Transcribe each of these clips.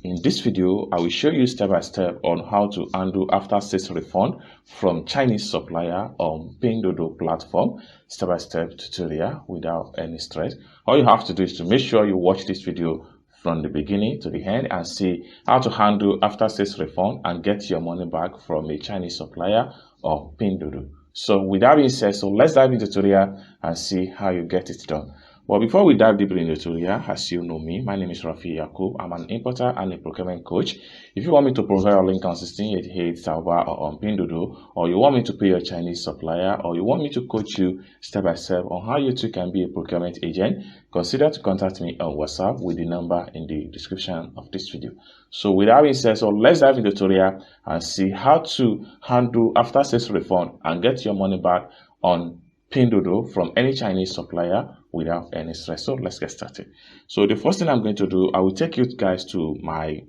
In this video, I will show you step by step on how to handle after sales refund from Chinese supplier on Pinduoduo platform. Step by step tutorial without any stress. All you have to do is to make sure you watch this video from the beginning to the end and see how to handle after sales refund and get your money back from a Chinese supplier on Pinduoduo. So with that being said, let's dive into the tutorial and see how you get it done. But before we dive deeper into the tutorial, as you know me, my name is Rafi Yakub. I'm an importer and a procurement coach. If you want me to provide a link on 1688 Salva or on Pinduoduo, or you want me to pay your Chinese supplier, or you want me to coach you step by step on how you too can be a procurement agent, consider to contact me on WhatsApp with the number in the description of this video. So with that being said, let's dive into the tutorial and see how to handle after sales refund and get your money back on Pinduoduo from any Chinese supplier without any stress. So let's get started. So the first thing I'm going to do, I will take you guys to my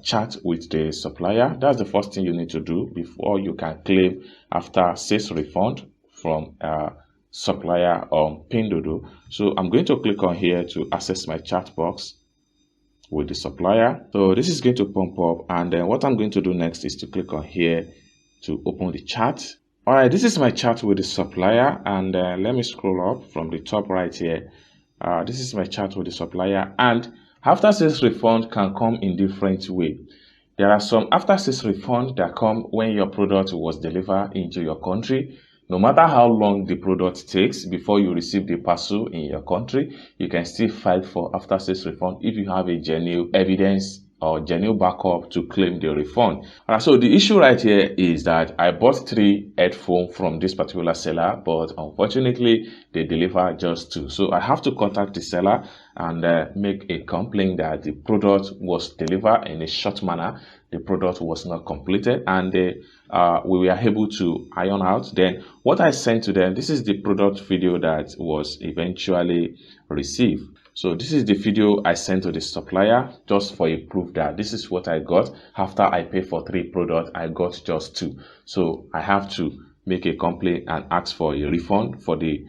chat with the supplier. That's the first thing you need to do before you can claim after sales refund from supplier on Pinduoduo. So I'm going to click on here to access my chat box with the supplier. So this is going to pump up, and then what I'm going to do next is to click on here to open the chat. All right, this is my chat with the supplier, and let me scroll up from the top right here. This is my chat with the supplier, and after sales refund can come in different way. There are some after sales refund that come when your product was delivered into your country. No matter how long the product takes before you receive the parcel in your country, you can still file for after sales refund if you have a genuine evidence or genuine backup to claim the refund. So the issue right here is that I bought 3 headphones from this particular seller, but unfortunately they deliver just 2. So I have to contact the seller and make a complaint that the product was delivered in a short manner. The product was not completed, and we were able to iron out. Then what I sent to them, this is the product video that was eventually received. So this is the video I sent to the supplier just for a proof that this is what I got. After I paid for 3 products, I got just 2. So I have to make a complaint and ask for a refund for the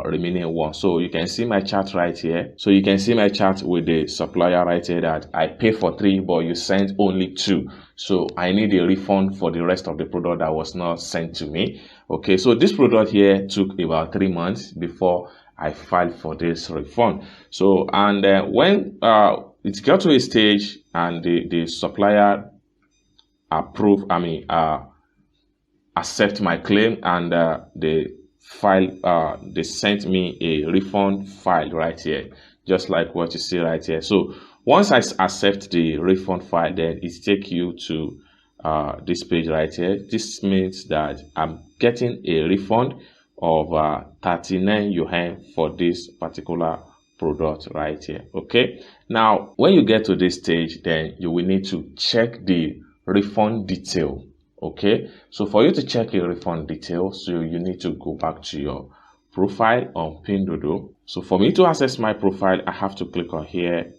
remaining one. So you can see my chat right here. So you can see my chat with the supplier right here that I paid for 3, but you sent only 2. So I need a refund for the rest of the product that was not sent to me. Okay, so this product here took about 3 months before I filed for this refund. So and when it got to a stage and the supplier accept my claim, and they sent me a refund file right here, just like what you see right here. So once I accept the refund file, then it takes you to this page right here. This means that I'm getting a refund of 39 yuan for this particular product right here. Okay, now when you get to this stage, then you will need to check the refund detail. Okay, so for you to check a refund detail, so you need to go back to your profile on Pinduoduo. So for me to access my profile, I have to click on here.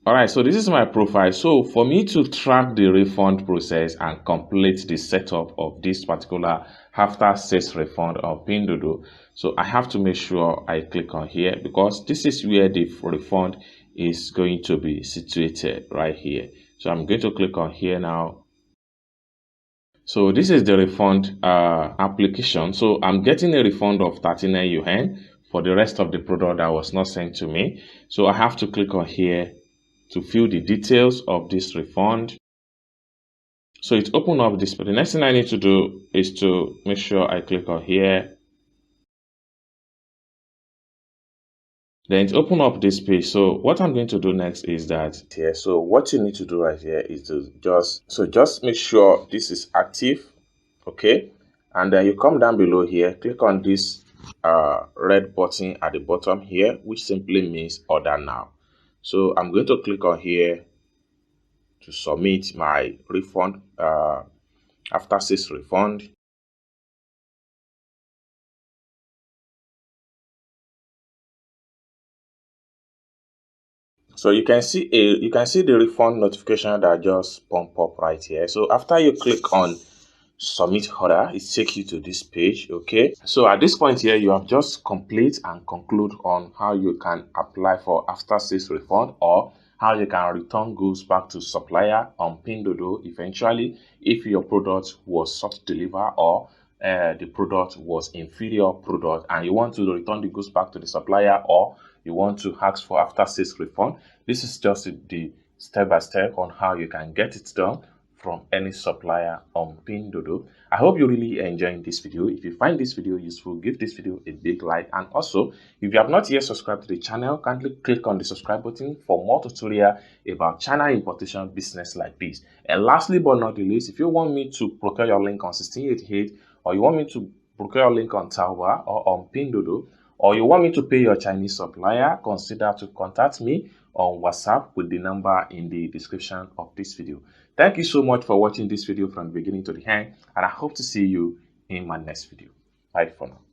All right, so this is my profile. So for me to track the refund process and complete the setup of this particular after sales refund on Pinduoduo, so I have to make sure I click on here, because this is where the refund is going to be situated right here. So I'm going to click on here now. So this is the refund application. So I'm getting a refund of 39 yuan for the rest of the product that was not sent to me. So I have to click on here to fill the details of this refund. So it opened up this, but the next thing I need to do is to make sure I click on here. Then it open up this page. So what I'm going to do next is that here. So what you need to do right here is to just make sure this is active. Okay, and then you come down below here, click on this red button at the bottom here, which simply means order now. So I'm going to click on here to submit my refund after sales refund. So you can see the refund notification that just pump up right here. So after you click on submit order, it takes you to this page. Okay, so at this point here, you have just complete and conclude on how you can apply for after sales refund or how you can return goods back to supplier on Pinduoduo eventually if your product was sought to deliver or the product was inferior product and you want to return the goods back to the supplier or you want to ask for after sales refund. This is just the step by step on how you can get it done from any supplier on Pinduoduo. I hope you really enjoying this video. If you find this video useful, give this video a big like, and also if you have not yet subscribed to the channel, kindly click on the subscribe button for more tutorial about China importation business like this. And lastly but not the least, if you want me to procure your link on 1688 or you want me to procure your link on Taobao or on Pinduoduo, or you want me to pay your Chinese supplier, consider to contact me on WhatsApp with the number in the description of this video. Thank you so much for watching this video from the beginning to the end, and I hope to see you in my next video. Bye for now.